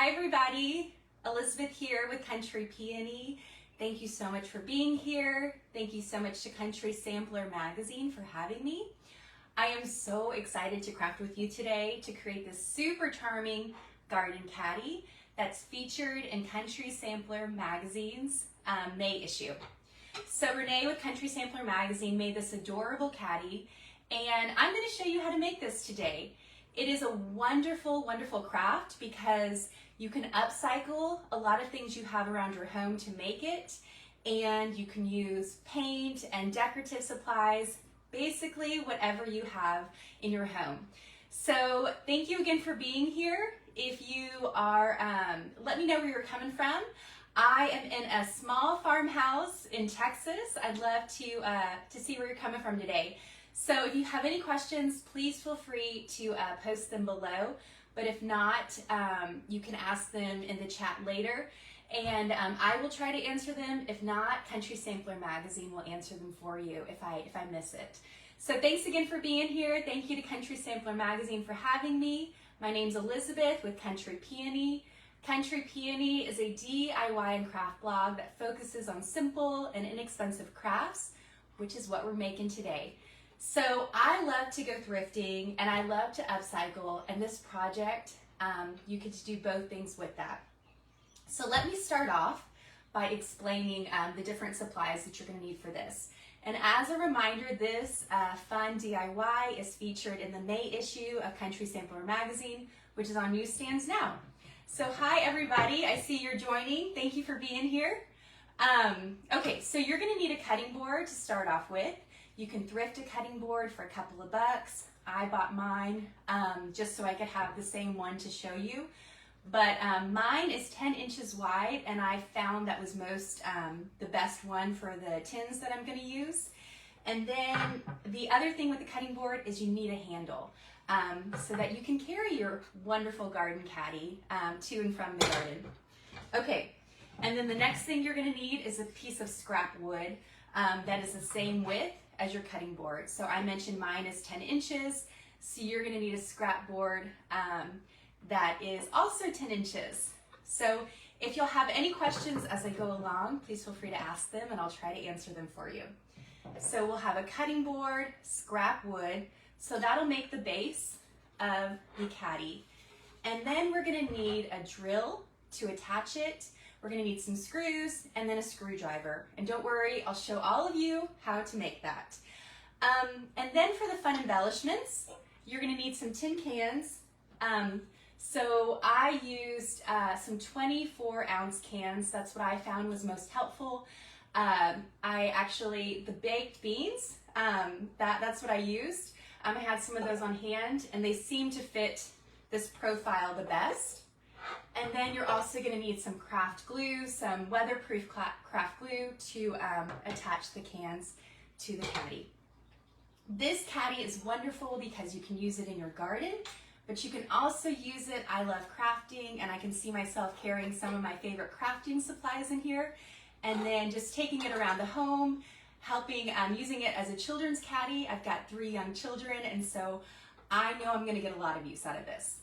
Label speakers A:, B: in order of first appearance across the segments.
A: Hi everybody, Elizabeth here with Country Peony. Thank you so much for being here. Thank you so much to Country Sampler Magazine for having me. I am so excited to craft with you today to create this super charming Garden Caddy that's featured in Country Sampler Magazine's May issue. So Renee with Country Sampler Magazine made this adorable caddy, and I'm going to show you how to make this today. It is a wonderful, wonderful craft because you can upcycle a lot of things you have around your home to make it, and you can use paint and decorative supplies, basically whatever you have in your home. So thank you again for being here. If you are, let me know where you're coming from. I am in a small farmhouse in Texas. I'd love to see where you're coming from today. So if you have any questions, please feel free to post them below. But if not, you can ask them in the chat later, and I will try to answer them. If not, Country Sampler Magazine will answer them for you if I miss it. So thanks again for being here. Thank you to Country Sampler Magazine for having me. My name's Elizabeth with Country Peony. Country Peony is a DIY and craft blog that focuses on simple and inexpensive crafts, which is what we're making today. So I love to go thrifting and I love to upcycle, and this project, you get to do both things with that. So let me start off by explaining the different supplies that you're going to need for this. And as a reminder, this fun DIY is featured in the May issue of Country Sampler Magazine, which is on newsstands now. So hi everybody, I see you're joining. Thank you for being here. Okay, so you're going to need a cutting board to start off with. You can thrift a cutting board for a couple of bucks. I bought mine just so I could have the same one to show you. But mine is 10 inches wide, and I found that was the best one for the tins that I'm going to use. And then the other thing with the cutting board is you need a handle so that you can carry your wonderful garden caddy to and from the garden. Okay, and then the next thing you're going to need is a piece of scrap wood that is the same width as your cutting board. So I mentioned mine is 10 inches, so you're going to need a scrap board that is also 10 inches. So if you'll have any questions as I go along, please feel free to ask them and I'll try to answer them for you. So we'll have a cutting board, scrap wood, so that'll make the base of the caddy. And then we're going to need a drill to attach it. We're going to need some screws and then a screwdriver. And don't worry, I'll show all of you how to make that. And then for the fun embellishments, you're going to need some tin cans. So I used some 24-ounce cans. That's what I found was most helpful. The baked beans, that's what I used. I had some of those on hand, and they seem to fit this profile the best. And then you're also going to need some craft glue, some weatherproof craft glue to attach the cans to the caddy. This caddy is wonderful because you can use it in your garden, but you can also use it, I love crafting, and I can see myself carrying some of my favorite crafting supplies in here, and then just taking it around the home, helping, using it as a children's caddy. I've got 3 young children, and so I know I'm going to get a lot of use out of this.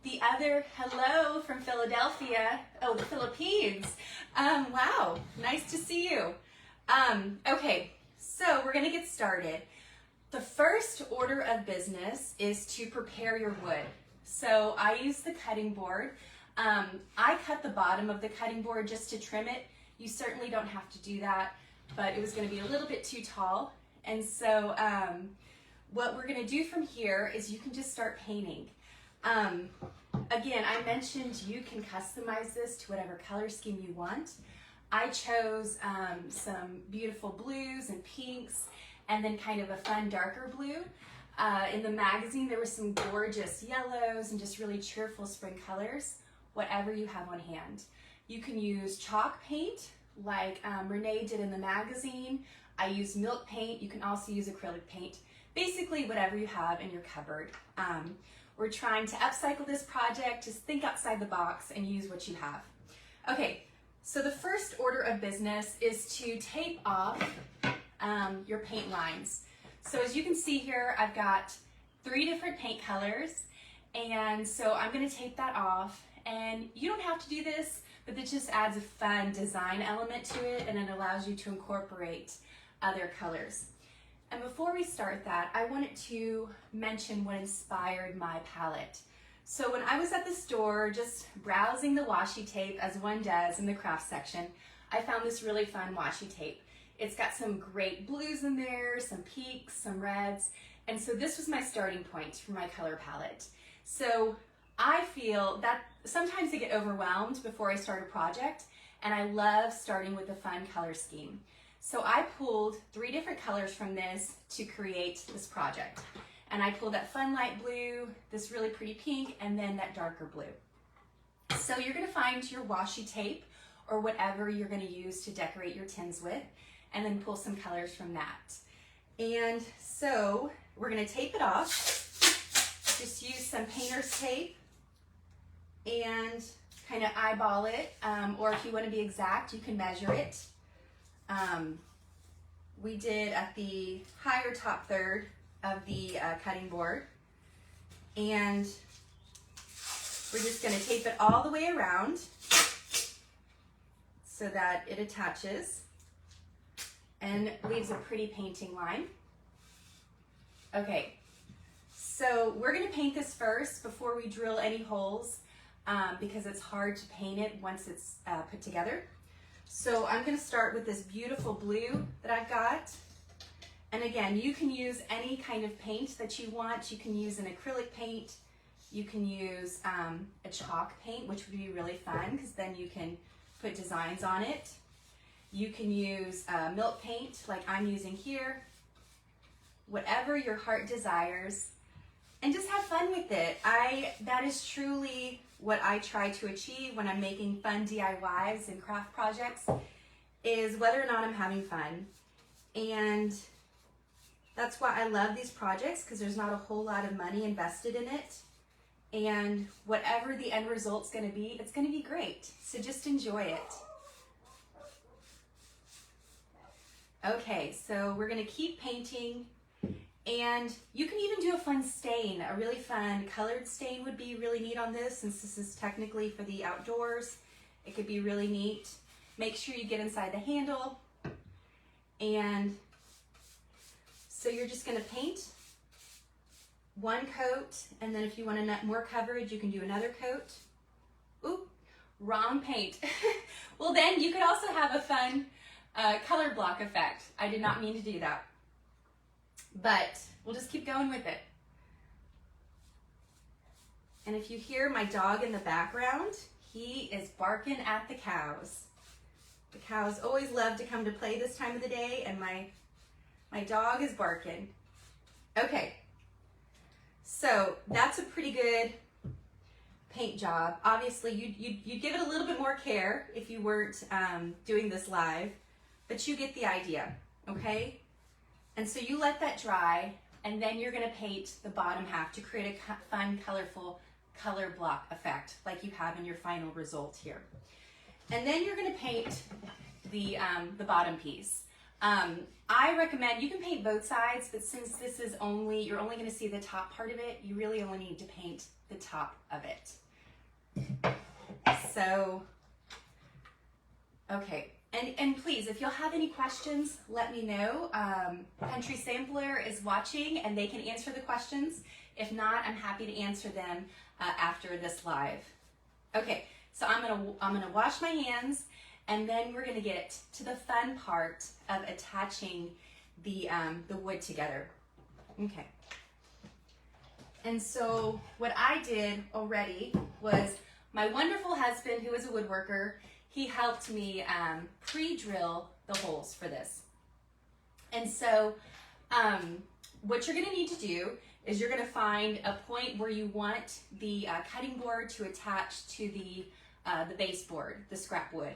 A: The other, hello from Philadelphia, oh, the Philippines. Wow, nice to see you. Okay, so we're gonna get started. The first order of business is to prepare your wood. So I use the cutting board. I cut the bottom of the cutting board just to trim it. You certainly don't have to do that, but it was gonna be a little bit too tall. And so what we're gonna do from here is you can just start painting. Again, I mentioned you can customize this to whatever color scheme you want. I chose some beautiful blues and pinks, and then kind of a fun darker blue. In the magazine, there were some gorgeous yellows and just really cheerful spring colors, whatever you have on hand. You can use chalk paint like Renee did in the magazine. I use milk paint. You can also use acrylic paint. Basically, whatever you have in your cupboard. We're trying to upcycle this project. Just think outside the box and use what you have. Okay, so the first order of business is to tape off your paint lines. So as you can see here, I've got 3 different paint colors, And so I'm going to tape that off, and you don't have to do this, but it just adds a fun design element to it, and it allows you to incorporate other colors. And before we start that, I wanted to mention what inspired my palette. So when I was at the store just browsing the washi tape, as one does in the craft section, I found this really fun washi tape. It's got some great blues in there, some pinks, some reds, and so this was my starting point for my color palette. So I feel that sometimes I get overwhelmed before I start a project, and I love starting with a fun color scheme. So I pulled 3 different colors from this to create this project. And I pulled that fun light blue, this really pretty pink, and then that darker blue. So you're gonna find your washi tape or whatever you're gonna use to decorate your tins with, and then pull some colors from that. And so we're gonna tape it off. Just use some painter's tape and kind of eyeball it, or if you want to be exact, you can measure it. We did at the higher top third of the cutting board, and we're just going to tape it all the way around so that it attaches and leaves a pretty painting line. Okay. So we're going to paint this first before we drill any holes, because it's hard to paint it once it's put together. So I'm going to start with this beautiful blue that I've got. And again, you can use any kind of paint that you want. You can use an acrylic paint. You can use a chalk paint, which would be really fun because then you can put designs on it. You can use milk paint like I'm using here. Whatever your heart desires. And just have fun with it. That is truly what I try to achieve when I'm making fun DIYs and craft projects, is whether or not I'm having fun. And that's why I love these projects, because there's not a whole lot of money invested in it. And whatever the end result's gonna be, it's gonna be great. So just enjoy it. Okay, so we're gonna keep painting. And you can even do a fun stain. A really fun colored stain would be really neat on this, since this is technically for the outdoors. It could be really neat. Make sure you get inside the handle. And so you're just gonna paint one coat, and then if you want more coverage, you can do another coat. Oop, wrong paint. Well, then you could also have a fun color block effect. I did not mean to do that. But we'll just keep going with it. And if you hear my dog in the background, he is barking at the cows. The cows always love to come to play this time of the day, and my dog is barking. Okay, so that's a pretty good paint job. Obviously, you'd give it a little bit more care if you weren't doing this live, but you get the idea, okay? And so you let that dry, and then you're gonna paint the bottom half to create a fun, colorful color block effect like you have in your final result here. And then you're gonna paint the bottom piece. I recommend, you can paint both sides, but since this is you're only gonna see the top part of it, you really only need to paint the top of it. So, okay. And please, if you'll have any questions, let me know. Country Sampler is watching, and they can answer the questions. If not, I'm happy to answer them after this live. Okay, so I'm gonna wash my hands, and then we're gonna get to the fun part of attaching the wood together. Okay. And so what I did already was, my wonderful husband, who is a woodworker, he helped me pre-drill the holes for this. And so what you're gonna need to do is you're gonna find a point where you want the cutting board to attach to the baseboard, the scrap wood.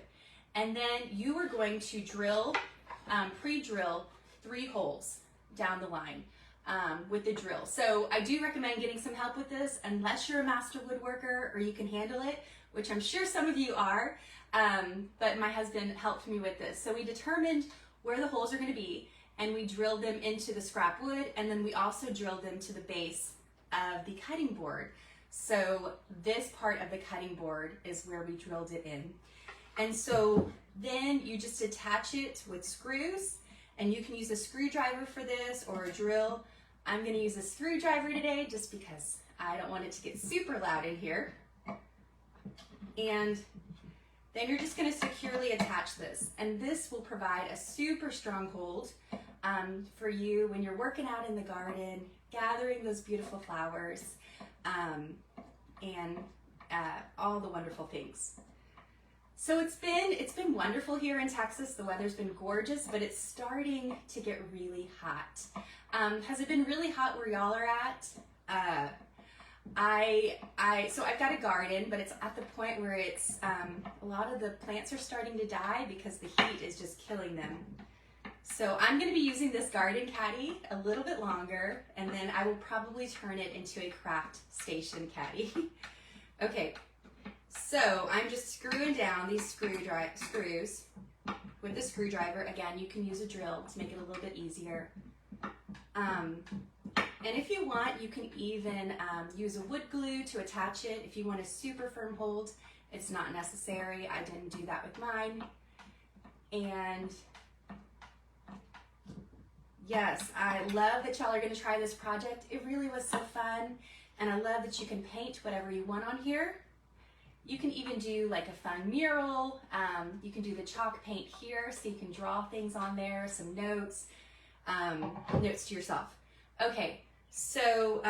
A: And then you are going to drill, pre-drill 3 holes down the line with the drill. So I do recommend getting some help with this, unless you're a master woodworker or you can handle it, which I'm sure some of you are. But my husband helped me with this. So we determined where the holes are going to be, and we drilled them into the scrap wood, and then we also drilled them to the base of the cutting board. So this part of the cutting board is where we drilled it in. And so then you just attach it with screws, and you can use a screwdriver for this or a drill. I'm gonna use a screwdriver today just because I don't want it to get super loud in here. And then you're just gonna securely attach this. And this will provide a super strong hold for you when you're working out in the garden, gathering those beautiful flowers, and all the wonderful things. So it's been wonderful here in Texas. The weather's been gorgeous, but it's starting to get really hot. Has it been really hot where y'all are at? So I've got a garden, but it's at the point where it's a lot of the plants are starting to die because the heat is just killing them. So I'm going to be using this Garden Caddy a little bit longer, and then I will probably turn it into a craft station caddy. Okay. So I'm just screwing down these screws with the screwdriver. Again, you can use a drill to make it a little bit easier. And if you want, you can even use a wood glue to attach it. If you want a super firm hold, it's not necessary. I didn't do that with mine. And yes, I love that y'all are going to try this project. It really was so fun. And I love that you can paint whatever you want on here. You can even do like a fun mural. You can do the chalk paint here so you can draw things on there, some notes, notes to yourself. Okay, so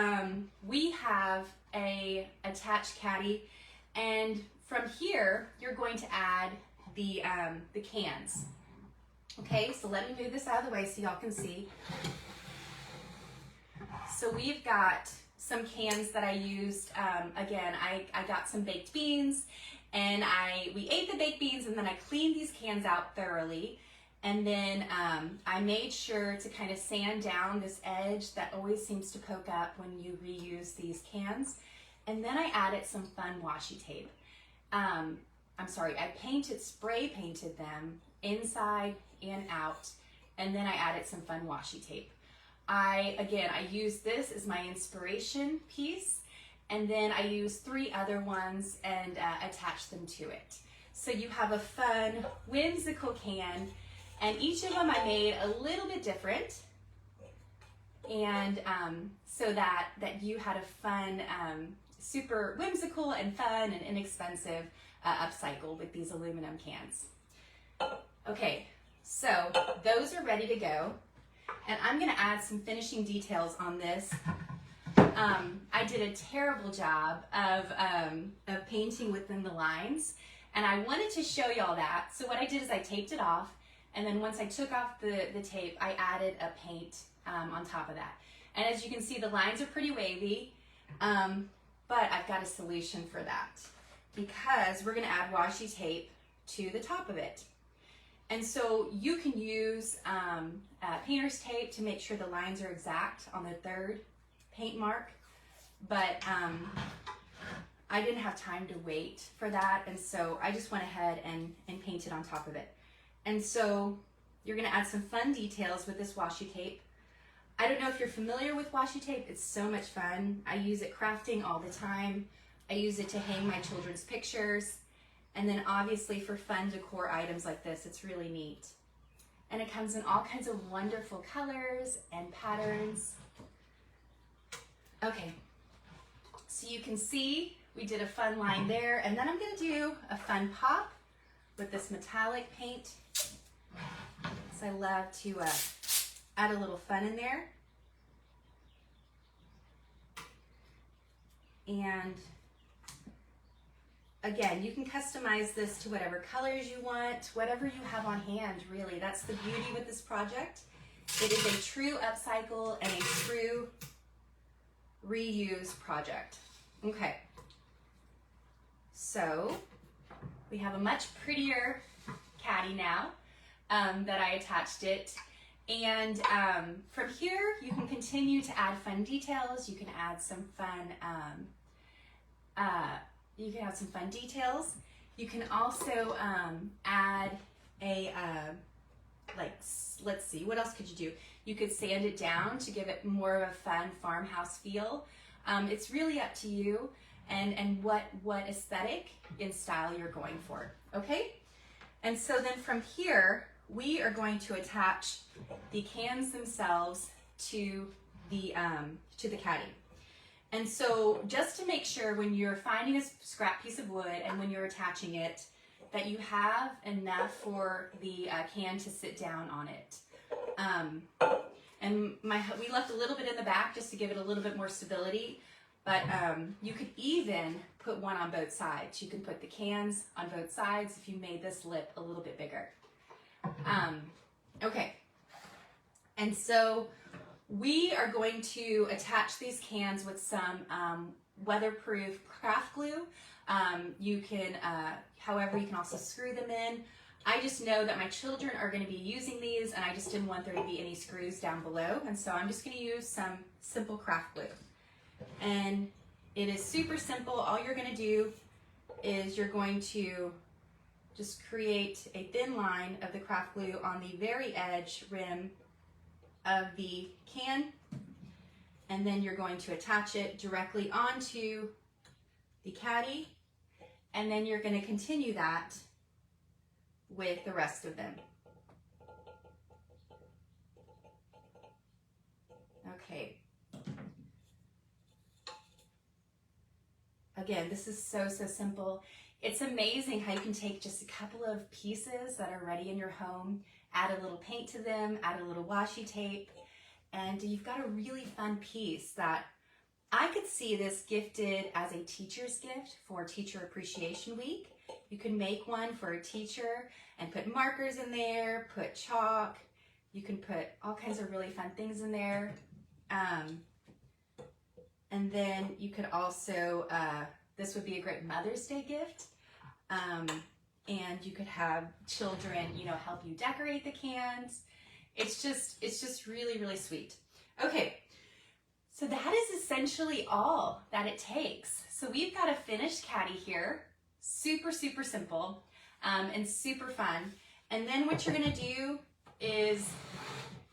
A: we have a attached caddy, and from here you're going to add the cans. Okay, so let me move this out of the way so y'all can see. So we've got some cans that I used. Again, I got some baked beans, and we ate the baked beans, and then I cleaned these cans out thoroughly. And then I made sure to kind of sand down this edge that always seems to poke up when you reuse these cans. And then I added some fun washi tape. I spray painted them inside and out, and then I added some fun washi tape. I used this as my inspiration piece, and then I used 3 other ones and attached them to it. So you have a fun, whimsical can, and each of them I made a little bit different, and so that you had a fun, super whimsical and fun and inexpensive upcycle with these aluminum cans. Okay, so those are ready to go. And I'm going to add some finishing details on this. I did a terrible job of painting within the lines, and I wanted to show y'all that. So what I did is I taped it off, and then once I took off the tape, I added a paint on top of that. And as you can see, the lines are pretty wavy, but I've got a solution for that, because we're going to add washi tape to the top of it. And so you can use painter's tape to make sure the lines are exact on the 3rd paint mark, but I didn't have time to wait for that, and so I just went ahead and painted on top of it. And so you're going to add some fun details with this washi tape. I don't know if you're familiar with washi tape. It's so much fun. I use it crafting all the time. I use it to hang my children's pictures. And then obviously for fun decor items like this, it's really neat. And it comes in all kinds of wonderful colors and patterns. Okay, so you can see we did a fun line there, and then I'm going to do a fun pop with this metallic paint. So I love to add a little fun in there. And again, you can customize this to whatever colors you want, whatever you have on hand, really. That's the beauty with this project. It is a true upcycle and a true reuse project. Okay, so we have a much prettier caddy now that I attached it. And from here, you can continue to add fun details. You can add some fun details. You can also add a, let's see, what else could you do? You could sand it down to give it more of a fun farmhouse feel. It's really up to you. and what aesthetic and style you're going for, okay? And so then from here, we are going to attach the cans themselves to the caddy. And so just to make sure when you're finding a scrap piece of wood and when you're attaching it, that you have enough for the can to sit down on it. And we left a little bit in the back just to give it a little bit more stability, but you could even put one on both sides. You can put the cans on both sides if you made this lip a little bit bigger. Okay, and so we are going to attach these cans with some weatherproof craft glue. You can, however, you can also screw them in. I just know that my children are going to be using these, and I just didn't want there to be any screws down below, and so I'm just going to use some simple craft glue. And it is super simple. All you're going to do is you're going to just create a thin line of the craft glue on the very edge rim of the can, and then you're going to attach it directly onto the caddy, and then you're going to continue that with the rest of them. Okay. Again, this is so simple. It's amazing how you can take just a couple of pieces that are ready in your home, add a little paint to them, add a little washi tape, and you've got a really fun piece that I could see this gifted as a teacher's gift for Teacher Appreciation Week. You can make one for a teacher and put markers in there, put chalk. You can put all kinds of really fun things in there. And then you could also, this would be a great Mother's Day gift. And you could have children, you know, help you decorate the cans. It's just really sweet. Okay, so that is essentially all that it takes. So we've got a finished caddy here, super simple and super fun. And then what you're gonna do is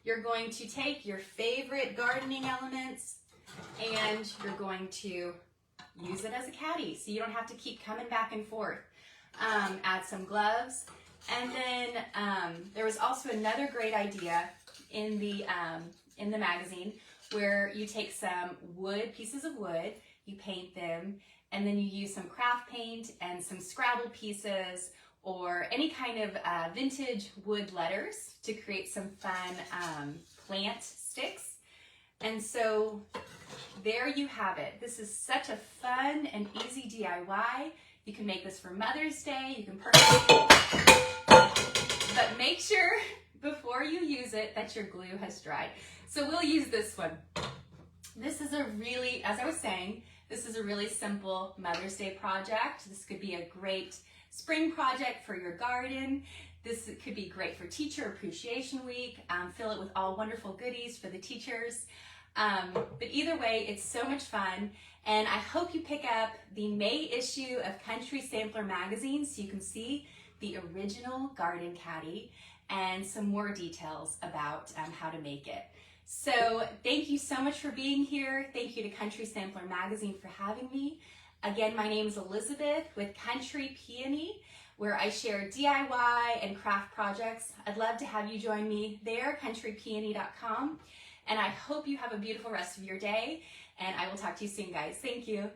A: you're going to take your favorite gardening elements and you're going to use it as a caddy so you don't have to keep coming back and forth. Add some gloves. And then there was also another great idea in the magazine where you take some pieces of wood, you paint them, and then you use some craft paint and some Scrabble pieces or any kind of vintage wood letters to create some fun plant sticks. And so there you have it. This is such a fun and easy DIY. You can make this for Mother's Day. You can but make sure before you use it that your glue has dried. So we'll use this one. This is a really, as I was saying, this is a really simple Mother's Day project. This could be a great spring project for your garden. This could be great for Teacher Appreciation Week. Fill it with all wonderful goodies for the teachers. But either way, it's so much fun. And I hope you pick up the May issue of Country Sampler magazine so you can see the original Garden Caddy and some more details about how to make it. So thank you so much for being here. Thank you to Country Sampler magazine for having me. Again, my name is Elizabeth with Country Peony, where I share DIY and craft projects. I'd love to have you join me there, countrypeony.com. And I hope you have a beautiful rest of your day. And I will talk to you soon, guys. Thank you.